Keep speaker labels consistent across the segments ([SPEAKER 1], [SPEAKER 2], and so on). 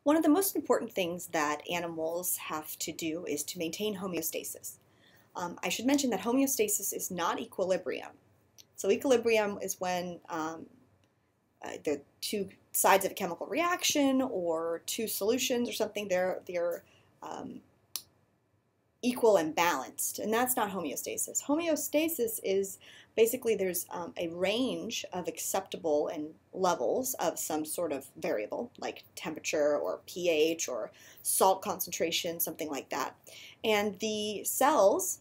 [SPEAKER 1] One of the most important things that animals have to do is to maintain homeostasis. I should mention that homeostasis is not equilibrium. So equilibrium is when the two sides of a chemical reaction or two solutions or something, they're equal and balanced, and that's not homeostasis. Homeostasis is basically there's a range of acceptable and levels of some sort of variable, like temperature or pH or salt concentration, something like that. And the cells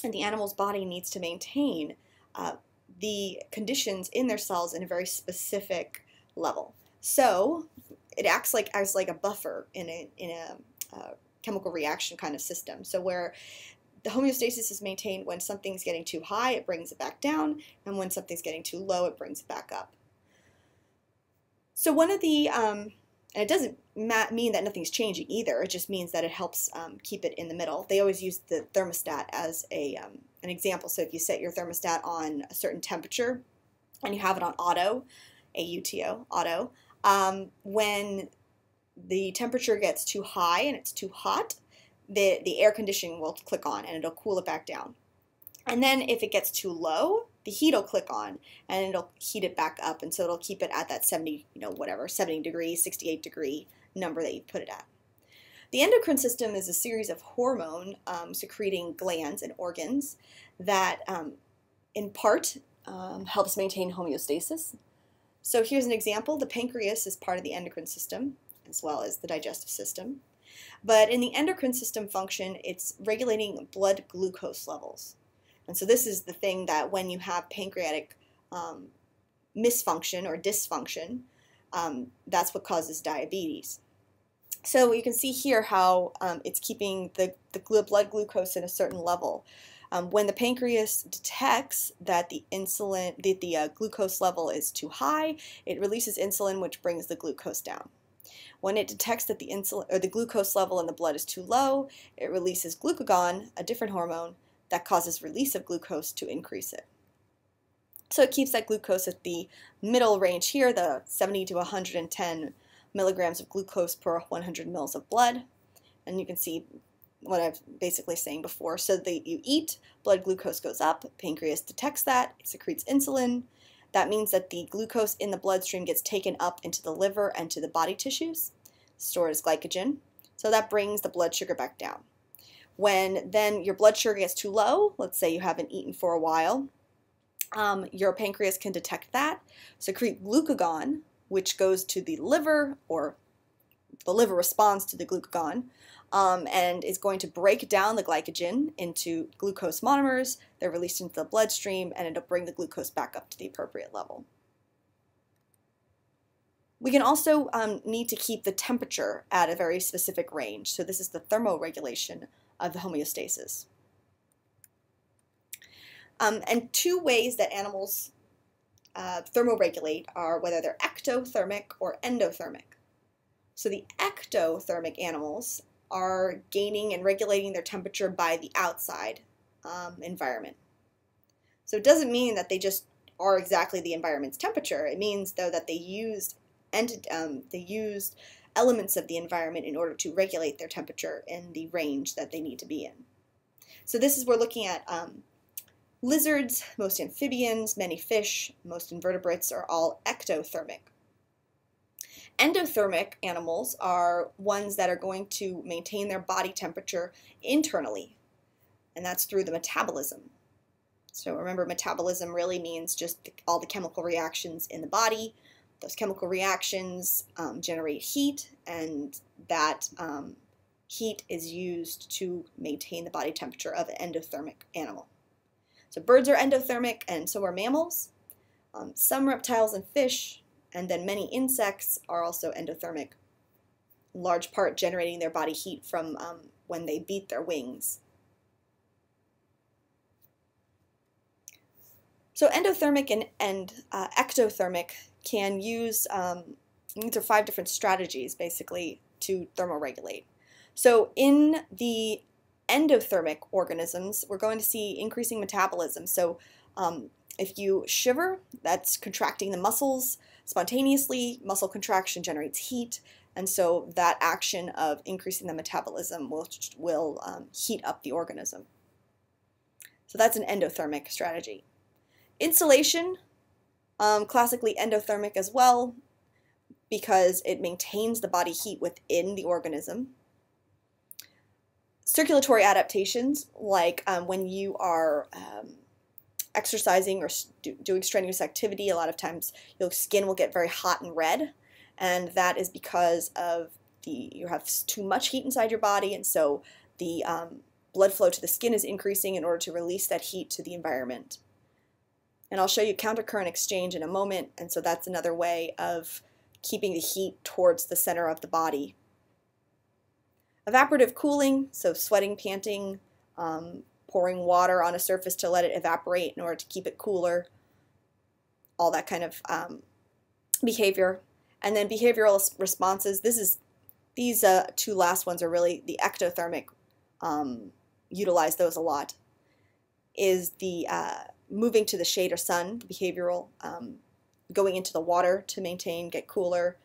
[SPEAKER 1] in the animal's body needs to maintain the conditions in their cells in a very specific level. So it acts like a buffer in a chemical reaction kind of system. So where the homeostasis is maintained when something's getting too high, it brings it back down, and when something's getting too low, it brings it back up. So one of the, and it doesn't mean that nothing's changing either, it just means that it helps keep it in the middle. They always use the thermostat as an example. So if you set your thermostat on a certain temperature and you have it on auto, A-U-T-O, auto, when the temperature gets too high and it's too hot, the air conditioning will click on and it'll cool it back down. And then if it gets too low, the heat will click on and it'll heat it back up, and so it'll keep it at that 70, 70 degrees, 68 degree number that you put it at. The endocrine system is a series of hormone secreting glands and organs that in part helps maintain homeostasis. So here's an example. The pancreas is part of the endocrine system, as well as the digestive system. But in the endocrine system function, it's regulating blood glucose levels. And so this is the thing that when you have pancreatic misfunction or dysfunction, that's what causes diabetes. So you can see here how it's keeping the blood glucose at a certain level. When the pancreas detects that the glucose level is too high, it releases insulin, which brings the glucose down. When it detects that the glucose level in the blood is too low, it releases glucagon, a different hormone, that causes release of glucose to increase it. So it keeps that glucose at the middle range here, the 70 to 110 milligrams of glucose per 100 mils of blood. And you can see what I was basically saying before. So that you eat, blood glucose goes up, pancreas detects that, it secretes insulin. That means that the glucose in the bloodstream gets taken up into the liver and to the body tissues, stored as glycogen. So that brings the blood sugar back down. When then your blood sugar gets too low, let's say you haven't eaten for a while, your pancreas can detect that, secrete glucagon, which goes to the liver, or the liver responds to the glucagon, and is going to break down the glycogen into glucose monomers. They're released into the bloodstream, and it'll bring the glucose back up to the appropriate level. We can also need to keep the temperature at a very specific range. So this is the thermoregulation of the homeostasis. And two ways that animals thermoregulate are whether they're ectothermic or endothermic. So the ectothermic animals are gaining and regulating their temperature by the outside environment. So it doesn't mean that they just are exactly the environment's temperature. It means, though, that they used elements of the environment in order to regulate their temperature in the range that they need to be in. So this is, we're looking at lizards, most amphibians, many fish, most invertebrates are all ectothermic. Endothermic animals are ones that are going to maintain their body temperature internally, and that's through the metabolism. So remember, metabolism really means just all the chemical reactions in the body. Those chemical reactions generate heat, and that heat is used to maintain the body temperature of an endothermic animal. So birds are endothermic, and so are mammals. Some reptiles and fish, and then many insects are also endothermic, in large part generating their body heat from when they beat their wings. So endothermic and ectothermic can use, these are 5 different strategies basically to thermoregulate. So in the endothermic organisms, we're going to see increasing metabolism. So if you shiver, that's contracting the muscles spontaneously. Muscle contraction generates heat, And so that action of increasing the metabolism will heat up the organism. So that's an endothermic strategy. Insulation, classically endothermic as well, because it maintains the body heat within the organism. Circulatory adaptations, like when you are exercising or doing strenuous activity, a lot of times your skin will get very hot and red, and that is because of you have too much heat inside your body, and so the blood flow to the skin is increasing in order to release that heat to the environment. And I'll show you countercurrent exchange in a moment, and so that's another way of keeping the heat towards the center of the body. Evaporative cooling, so sweating, panting, pouring water on a surface to let it evaporate in order to keep it cooler, all that kind of behavior. And then behavioral responses, these two last ones are really the ectothermic, utilize those a lot, is the moving to the shade or sun, the behavioral, going into the water to maintain, get cooler,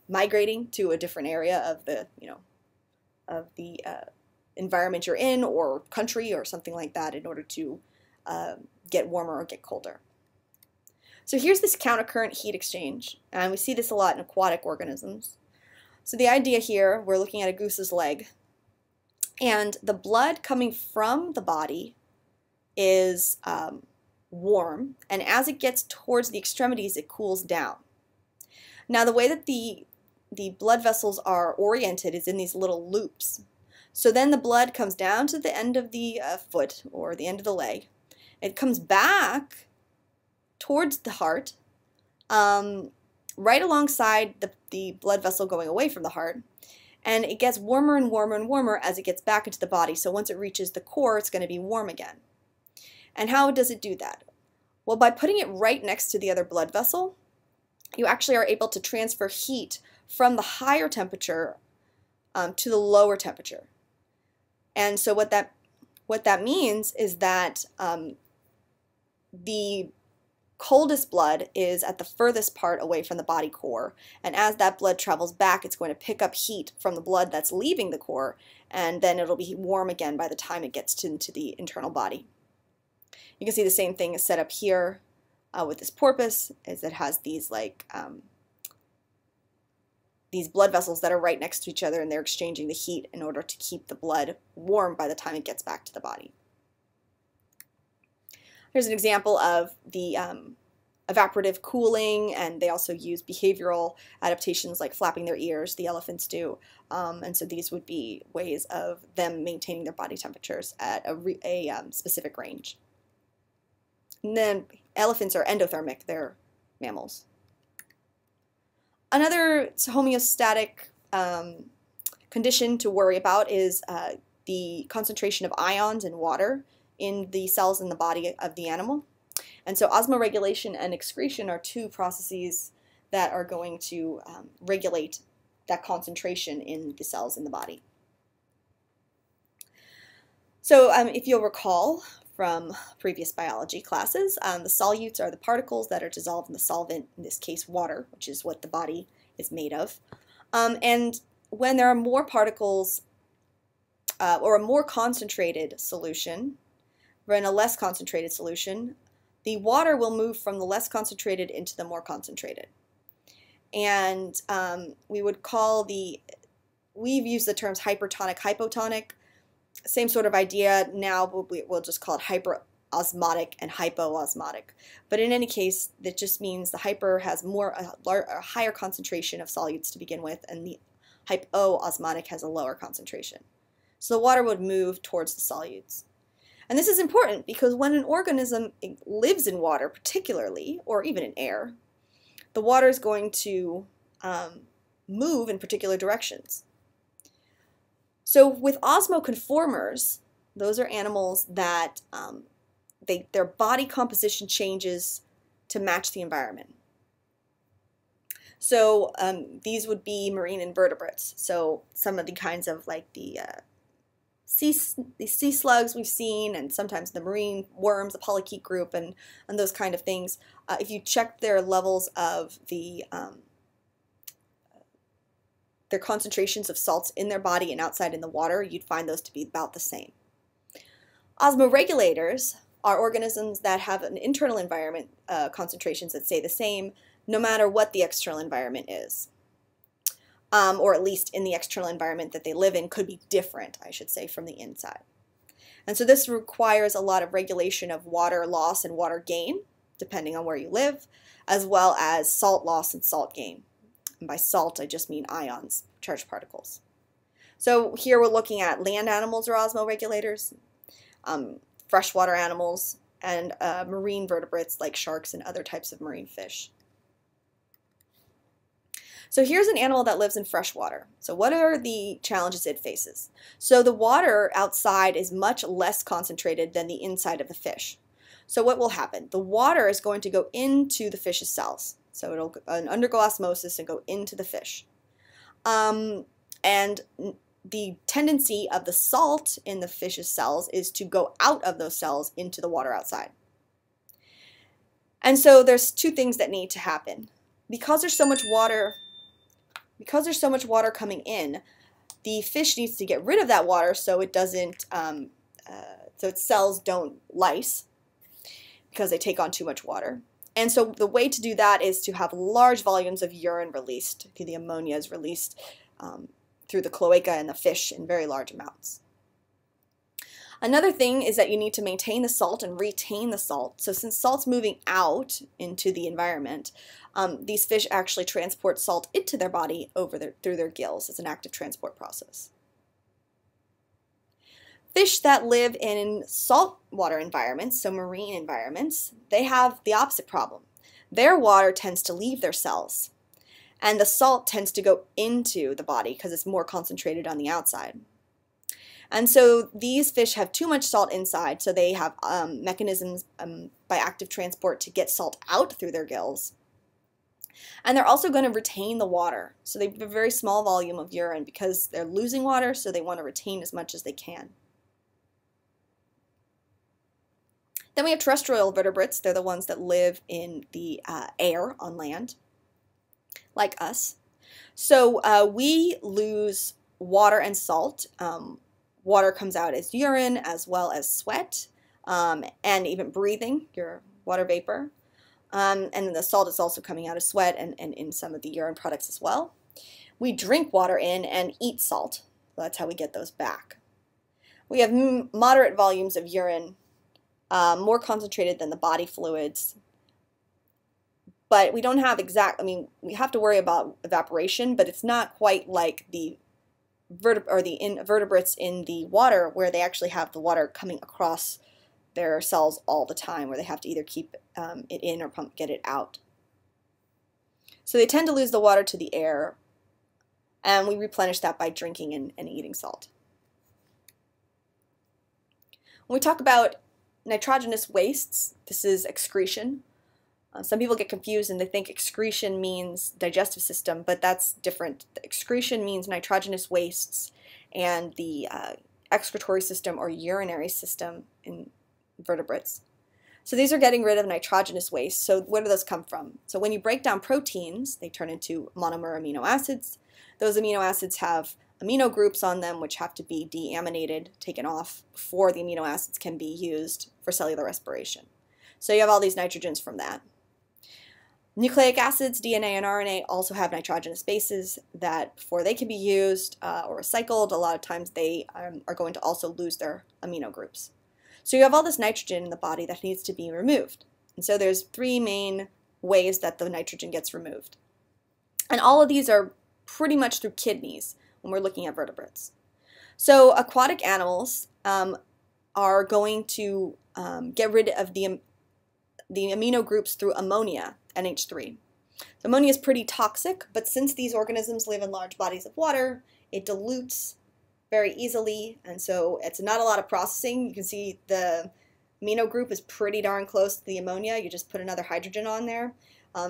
[SPEAKER 1] migrating to a different area of the, environment you're in or country or something like that in order to get warmer or get colder. So here's this countercurrent heat exchange, and we see this a lot in aquatic organisms. So the idea here, we're looking at a goose's leg, and the blood coming from the body is warm, and as it gets towards the extremities, it cools down. Now the way that the blood vessels are oriented is in these little loops. So then the blood comes down to the end of the foot or the end of the leg. It comes back towards the heart, right alongside the blood vessel going away from the heart, and it gets warmer and warmer and warmer as it gets back into the body. So once it reaches the core, it's going to be warm again. And how does it do that? Well, by putting it right next to the other blood vessel, you actually are able to transfer heat from the higher temperature to the lower temperature. And so what that means is that the coldest blood is at the furthest part away from the body core, and as that blood travels back, it's going to pick up heat from the blood that's leaving the core, and then it'll be warm again by the time it gets into the internal body. You can see the same thing is set up here with this porpoise, is it has these these blood vessels that are right next to each other, and they're exchanging the heat in order to keep the blood warm by the time it gets back to the body. Here's an example of the evaporative cooling, and they also use behavioral adaptations like flapping their ears, the elephants do, and so these would be ways of them maintaining their body temperatures at a specific range. And then elephants are endothermic, they're mammals. Another homeostatic condition to worry about is the concentration of ions in water in the cells in the body of the animal. And so osmoregulation and excretion are two processes that are going to regulate that concentration in the cells in the body. So if you'll recall from previous biology classes, the solutes are the particles that are dissolved in the solvent, in this case water, which is what the body is made of. And when there are more particles or a more concentrated solution than a less concentrated solution, the water will move from the less concentrated into the more concentrated. And we've used the terms hypertonic, hypotonic. Same sort of idea. Now we'll just call it hyperosmotic and hypoosmotic. But in any case, that just means the hyper has a higher concentration of solutes to begin with, and the hypoosmotic has a lower concentration. So the water would move towards the solutes. And this is important because when an organism lives in water particularly, or even in air, the water is going to move in particular directions. So with osmoconformers, those are animals that their body composition changes to match the environment. So these would be marine invertebrates. So some of the kinds of like the sea slugs we've seen, and sometimes the marine worms, the polychaete group, and those kind of things. If you check their levels of the their concentrations of salts in their body and outside in the water, you'd find those to be about the same. Osmoregulators are organisms that have an internal environment concentrations that stay the same no matter what the external environment is. Or at least in the external environment that they live in could be different, I should say, from the inside. And so this requires a lot of regulation of water loss and water gain, depending on where you live, as well as salt loss and salt gain. And by salt, I just mean ions, charged particles. So here we're looking at land animals or osmoregulators, freshwater animals, and marine vertebrates like sharks and other types of marine fish. So here's an animal that lives in freshwater. So what are the challenges it faces? So the water outside is much less concentrated than the inside of the fish. So what will happen? The water is going to go into the fish's cells. So it'll undergo osmosis and go into the fish. And the tendency of the salt in the fish's cells is to go out of those cells into the water outside. And so there's two things that need to happen. Because there's so much water coming in, the fish needs to get rid of that water so it doesn't, so its cells don't lyse because they take on too much water. And so the way to do that is to have large volumes of urine released. The ammonia is released through the cloaca and the fish in very large amounts. Another thing is that you need to maintain the salt and retain the salt. So since salt's moving out into the environment, these fish actually transport salt into their body through their gills. It's an active transport process. Fish that live in saltwater environments, so marine environments, they have the opposite problem. Their water tends to leave their cells, and the salt tends to go into the body because it's more concentrated on the outside. And so these fish have too much salt inside, so they have mechanisms by active transport to get salt out through their gills. And they're also going to retain the water. So they have a very small volume of urine because they're losing water, so they want to retain as much as they can. Then we have terrestrial vertebrates. They're the ones that live in the air on land, like us. So we lose water and salt. Water comes out as urine as well as sweat and even breathing, your water vapor. And then the salt is also coming out as sweat and in some of the urine products as well. We drink water in and eat salt. So that's how we get those back. We have moderate volumes of urine, more concentrated than the body fluids. But we don't have we have to worry about evaporation, but it's not quite like the vertebrates in the water where they actually have the water coming across their cells all the time, where they have to either keep it in or get it out. So they tend to lose the water to the air, and we replenish that by drinking and eating salt. When we talk about nitrogenous wastes, this is excretion. Some people get confused and they think excretion means digestive system, but that's different. Excretion means nitrogenous wastes and the excretory system or urinary system in vertebrates. So these are getting rid of nitrogenous waste. So where do those come from? So when you break down proteins, they turn into monomer amino acids. Those amino acids have amino groups on them which have to be deaminated, taken off, before the amino acids can be used for cellular respiration. So you have all these nitrogens from that. Nucleic acids, DNA and RNA, also have nitrogenous bases that before they can be used or recycled, a lot of times they are going to also lose their amino groups. So you have all this nitrogen in the body that needs to be removed. And so there's three main ways that the nitrogen gets removed. And all of these are pretty much through kidneys when we're looking at vertebrates. So aquatic animals are going to get rid of the amino groups through ammonia, NH3. So ammonia is pretty toxic, but since these organisms live in large bodies of water, it dilutes very easily, and so it's not a lot of processing. You can see the amino group is pretty darn close to the ammonia. You just put another hydrogen on there.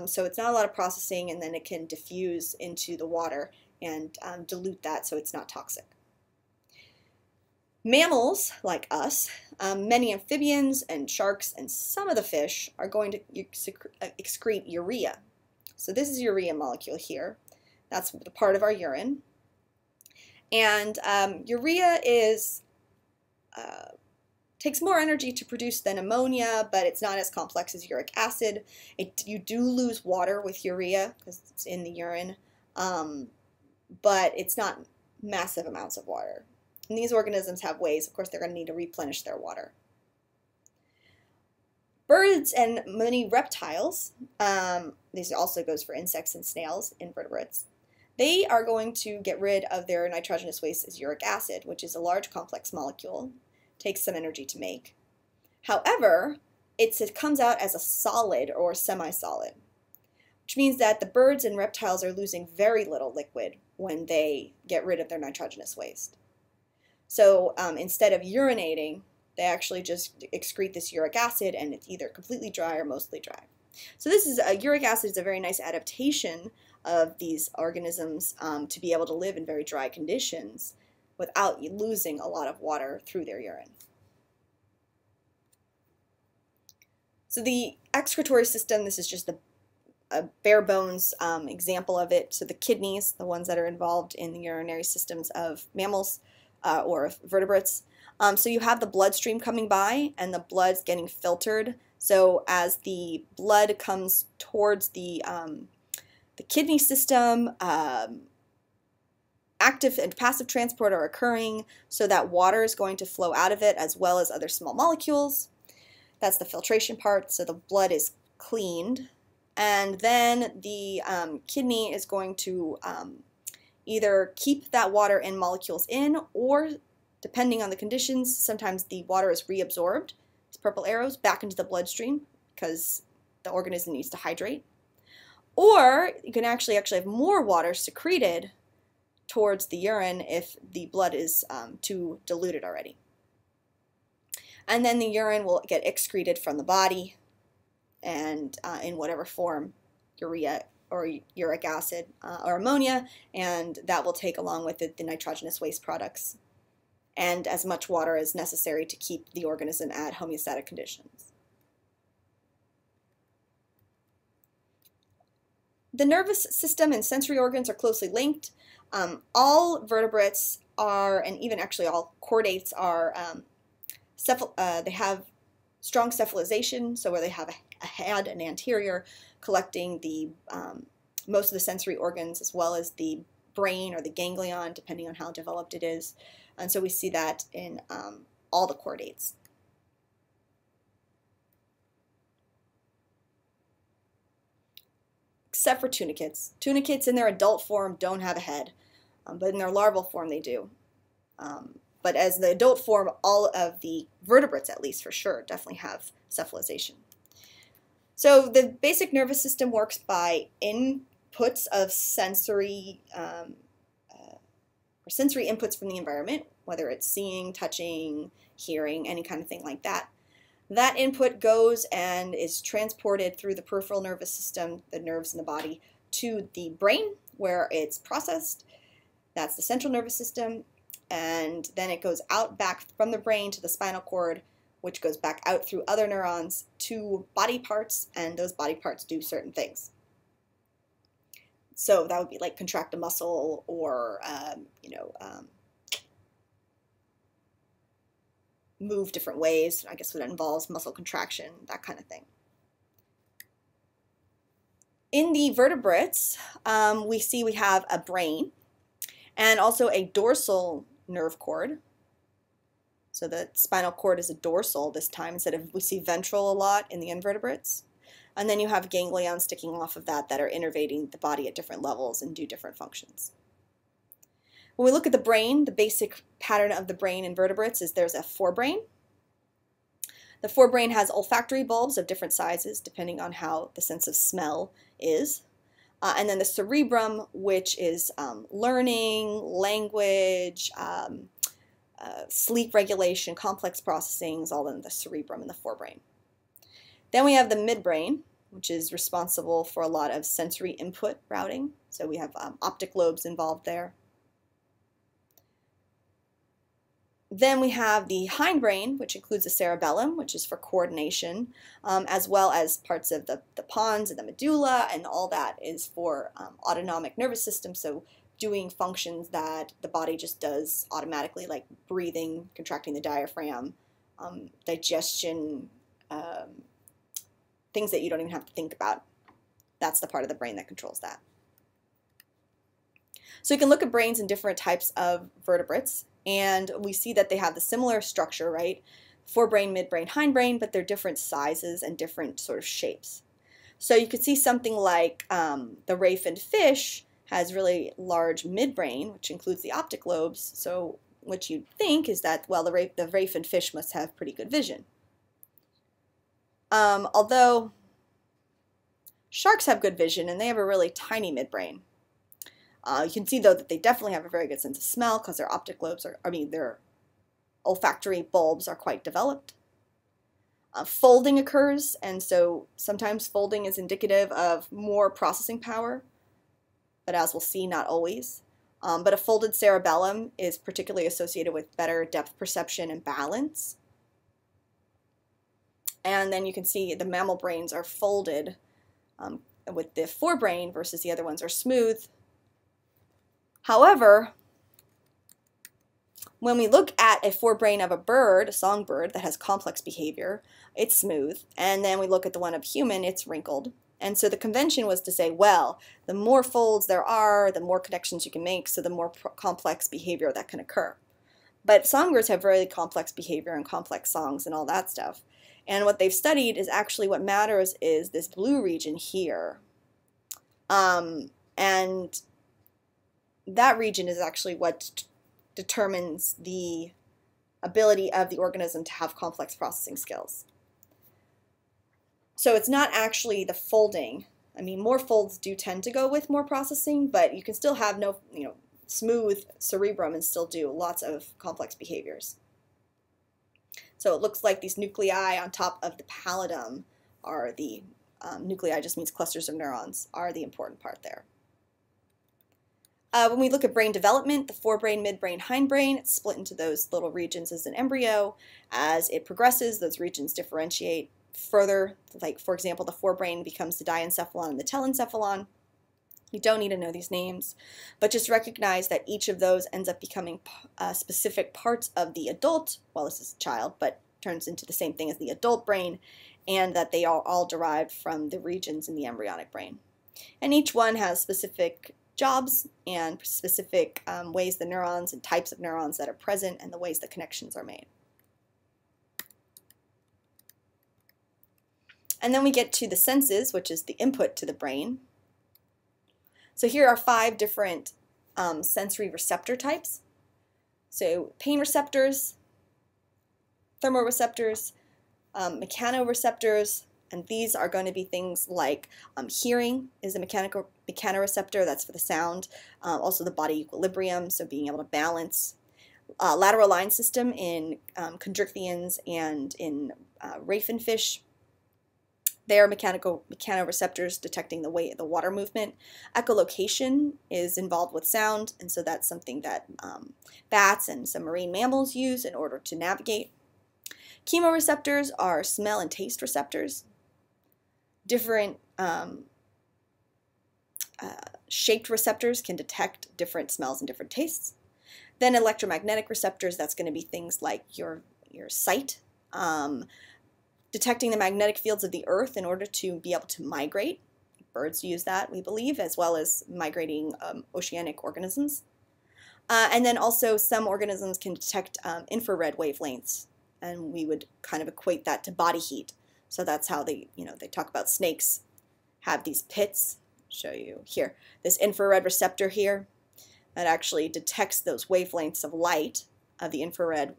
[SPEAKER 1] So it's not a lot of processing, and then it can diffuse into the water and dilute that so it's not toxic. Mammals, like us, many amphibians and sharks and some of the fish are going to excrete urea. So this is urea molecule here. That's the part of our urine. And urea is takes more energy to produce than ammonia, but it's not as complex as uric acid. You do lose water with urea because it's in the urine, but it's not massive amounts of water. And these organisms have ways, of course, they're going to need to replenish their water. Birds and many reptiles, this also goes for insects and snails, invertebrates, they are going to get rid of their nitrogenous waste as uric acid, which is a large complex molecule, takes some energy to make. However, it comes out as a solid or semi-solid, which means that the birds and reptiles are losing very little liquid when they get rid of their nitrogenous waste. So instead of urinating, they actually just excrete this uric acid, and it's either completely dry or mostly dry. So this is uric acid is a very nice adaptation of these organisms to be able to live in very dry conditions without losing a lot of water through their urine. So the excretory system, this is just a bare bones example of it. So the kidneys, the ones that are involved in the urinary systems of mammals or vertebrates. So you have the bloodstream coming by, and the blood's getting filtered. So as the blood comes towards the kidney system, active and passive transport are occurring so that water is going to flow out of it as well as other small molecules. That's the filtration part, so the blood is cleaned. And then the kidney is going to either keep that water and molecules in, or depending on the conditions, sometimes the water is reabsorbed, these purple arrows, back into the bloodstream because the organism needs to hydrate. Or you can actually have more water secreted towards the urine if the blood is too diluted already. And then the urine will get excreted from the body, and in whatever form, urea or uric acid or ammonia, and that will take along with it the nitrogenous waste products and as much water as necessary to keep the organism at homeostatic conditions. The nervous system and sensory organs are closely linked. All vertebrates are, and even actually all chordates are, they have strong cephalization, so where they have a head and anterior collecting the most of the sensory organs as well as the brain or the ganglion, depending on how developed it is. And so we see that in all the chordates. Except for tunicates. Tunicates in their adult form don't have a head, but in their larval form they do. But as the adult form, all of the vertebrates, at least for sure, definitely have cephalization. So the basic nervous system works by inputs of sensory inputs from the environment, whether it's seeing, touching, hearing, any kind of thing like that. That input goes and is transported through the peripheral nervous system, the nerves in the body, to the brain where it's processed. That's the central nervous system. And then it goes out back from the brain to the spinal cord, which goes back out through other neurons to body parts, and those body parts do certain things. So that would be like contract a muscle or, move different ways. I guess that involves muscle contraction, that kind of thing. In the vertebrates, we have a brain and also a dorsal nerve cord. So the spinal cord is a dorsal this time instead of, we see ventral a lot in the invertebrates. And then you have ganglions sticking off of that are innervating the body at different levels and do different functions. When we look at the brain, the basic pattern of the brain in vertebrates is there's a forebrain. The forebrain has olfactory bulbs of different sizes depending on how the sense of smell is. And then the cerebrum, which is learning, language, sleep regulation, complex processing, is all in the cerebrum and the forebrain. Then we have the midbrain, which is responsible for a lot of sensory input routing. So we have optic lobes involved there. Then we have the hindbrain, which includes the cerebellum, which is for coordination, as well as parts of the pons and the medulla, and all that is for autonomic nervous system, so doing functions that the body just does automatically, like breathing, contracting the diaphragm, digestion, things that you don't even have to think about. That's the part of the brain that controls that. So you can look at brains in different types of vertebrates, and we see that they have the similar structure, right? Forebrain, midbrain, hindbrain, but they're different sizes and different sort of shapes. So you could see something like the ray-finned fish has really large midbrain, which includes the optic lobes. So what you'd think is that, well, the ray-finned fish must have pretty good vision. Although sharks have good vision, and they have a really tiny midbrain. You can see, though, that they definitely have a very good sense of smell because their optic lobes their olfactory bulbs are quite developed. Folding occurs, and so sometimes folding is indicative of more processing power, but as we'll see, not always. But a folded cerebellum is particularly associated with better depth perception and balance. And then you can see the mammal brains are folded with the forebrain versus the other ones are smooth. However, when we look at a forebrain of a bird, a songbird that has complex behavior, it's smooth. And then we look at the one of a human, it's wrinkled. And so the convention was to say, well, the more folds there are, the more connections you can make, so the more complex behavior that can occur. But songbirds have very complex behavior and complex songs and all that stuff. And what they've studied is actually what matters is this blue region here. And that region is actually what determines the ability of the organism to have complex processing skills. So it's not actually the folding. I mean, more folds do tend to go with more processing, but you can still have no, smooth cerebrum and still do lots of complex behaviors. So it looks like these nuclei on top of the pallidum are the, nuclei just means clusters of neurons, are the important part there. When we look at brain development, the forebrain, midbrain, hindbrain, it's split into those little regions as an embryo. As it progresses, those regions differentiate further. Like, for example, the forebrain becomes the diencephalon and the telencephalon. You don't need to know these names, but just recognize that each of those ends up becoming specific parts of the adult, well, this is a child, but turns into the same thing as the adult brain, and that they are all derived from the regions in the embryonic brain. And each one has specific jobs and specific ways the neurons and types of neurons that are present and the ways the connections are made. And then we get to the senses, which is the input to the brain. So here are 5 different sensory receptor types. So pain receptors, thermoreceptors, mechanoreceptors, and these are going to be things like hearing is a mechanoreceptor, that's for the sound. Also the body equilibrium, so being able to balance. Lateral line system in chondrichthyans and in ray-finned fish. They are mechanoreceptors detecting the water movement. Echolocation is involved with sound, and so that's something that bats and some marine mammals use in order to navigate. Chemoreceptors are smell and taste receptors. Different shaped receptors can detect different smells and different tastes. Then electromagnetic receptors, that's going to be things like your sight, detecting the magnetic fields of the earth in order to be able to migrate. Birds use that, we believe, as well as migrating oceanic organisms. And then also some organisms can detect infrared wavelengths, and we would kind of equate that to body heat. So that's how they talk about snakes have these pits. I'll show you here. This infrared receptor here that actually detects those wavelengths of light, of the infrared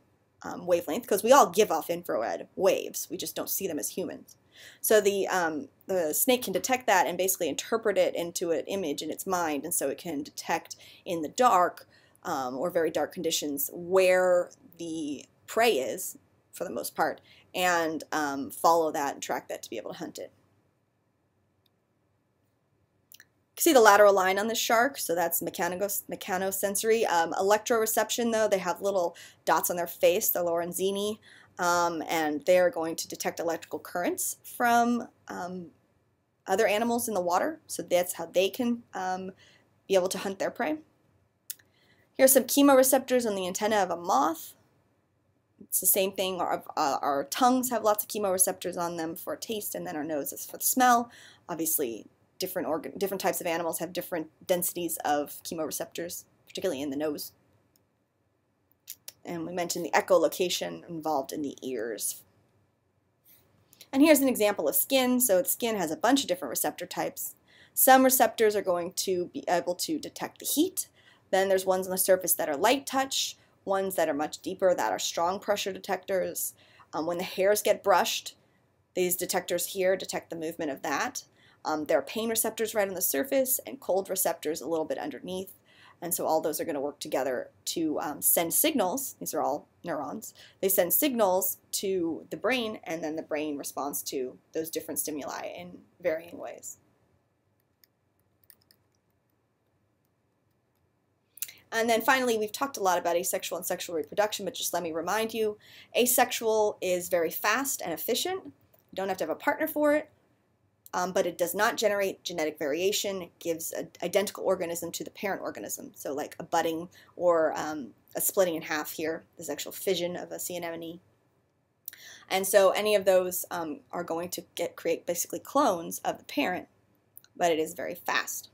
[SPEAKER 1] wavelength, because we all give off infrared waves. We just don't see them as humans. So the snake can detect that and basically interpret it into an image in its mind, and so it can detect in the dark or very dark conditions where the prey is, for the most part, and follow that and track that to be able to hunt it. You can see the lateral line on the shark, so that's mechanosensory. Electroreception, though, they have little dots on their face, the Lorenzini, and they're going to detect electrical currents from other animals in the water, so that's how they can be able to hunt their prey. Here are some chemoreceptors on the antenna of a moth. It's the same thing. Our tongues have lots of chemoreceptors on them for taste, and then our nose is for the smell. Obviously, different types of animals have different densities of chemoreceptors, particularly in the nose. And we mentioned the echolocation involved in the ears. And here's an example of skin. So the skin has a bunch of different receptor types. Some receptors are going to be able to detect the heat. Then there's ones on the surface that are light touch, ones that are much deeper that are strong pressure detectors. When the hairs get brushed, these detectors here detect the movement of that. There are pain receptors right on the surface and cold receptors a little bit underneath. And so all those are going to work together to send signals. These are all neurons. They send signals to the brain, and then the brain responds to those different stimuli in varying ways. And then finally, we've talked a lot about asexual and sexual reproduction, but just let me remind you, asexual is very fast and efficient. You don't have to have a partner for it, but it does not generate genetic variation. It gives an identical organism to the parent organism, so like a budding or a splitting in half here, this actual fission of a sea anemone. And so any of those are going to create basically clones of the parent, but it is very fast.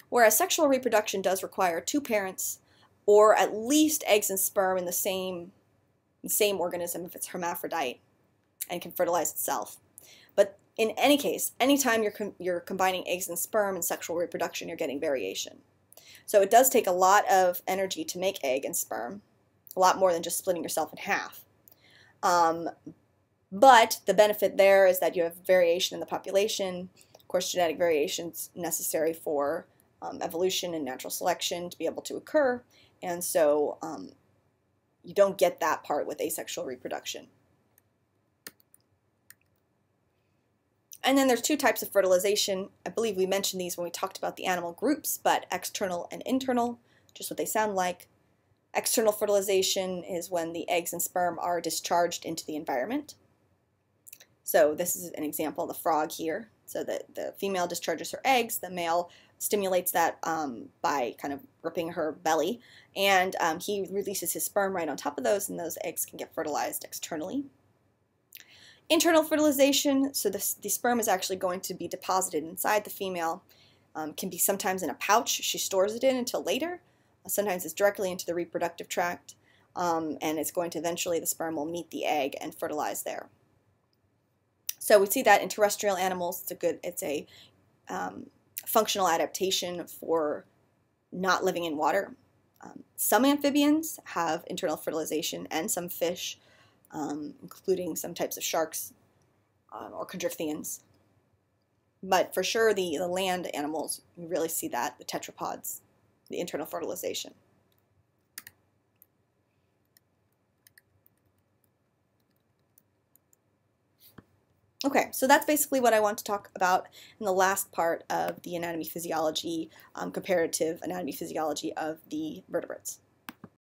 [SPEAKER 1] Whereas sexual reproduction does require two parents, or at least eggs and sperm in the same organism if it's hermaphrodite, and can fertilize itself. But in any case, anytime you're combining eggs and sperm in sexual reproduction, you're getting variation. So it does take a lot of energy to make egg and sperm, a lot more than just splitting yourself in half. But the benefit there is that you have variation in the population. Of course, genetic variation is necessary for evolution and natural selection to be able to occur, and so you don't get that part with asexual reproduction. And then there's two types of fertilization. I believe we mentioned these when we talked about the animal groups, but external and internal, just what they sound like. External fertilization is when the eggs and sperm are discharged into the environment. So this is an example of the frog here. So the female discharges her eggs, the male stimulates that by kind of ripping her belly, and he releases his sperm right on top of those, and those eggs can get fertilized externally. Internal fertilization, so the sperm is actually going to be deposited inside the female, can be sometimes in a pouch she stores it in until later, sometimes it's directly into the reproductive tract, and it's going to eventually, the sperm will meet the egg and fertilize there. So we see that in terrestrial animals, it's a functional adaptation for not living in water. Some amphibians have internal fertilization, and some fish, including some types of sharks or chondrichthyans. But for sure, the land animals, you really see that, the tetrapods, the internal fertilization. Okay, so that's basically what I want to talk about in the last part of the anatomy physiology, comparative anatomy physiology of the vertebrates.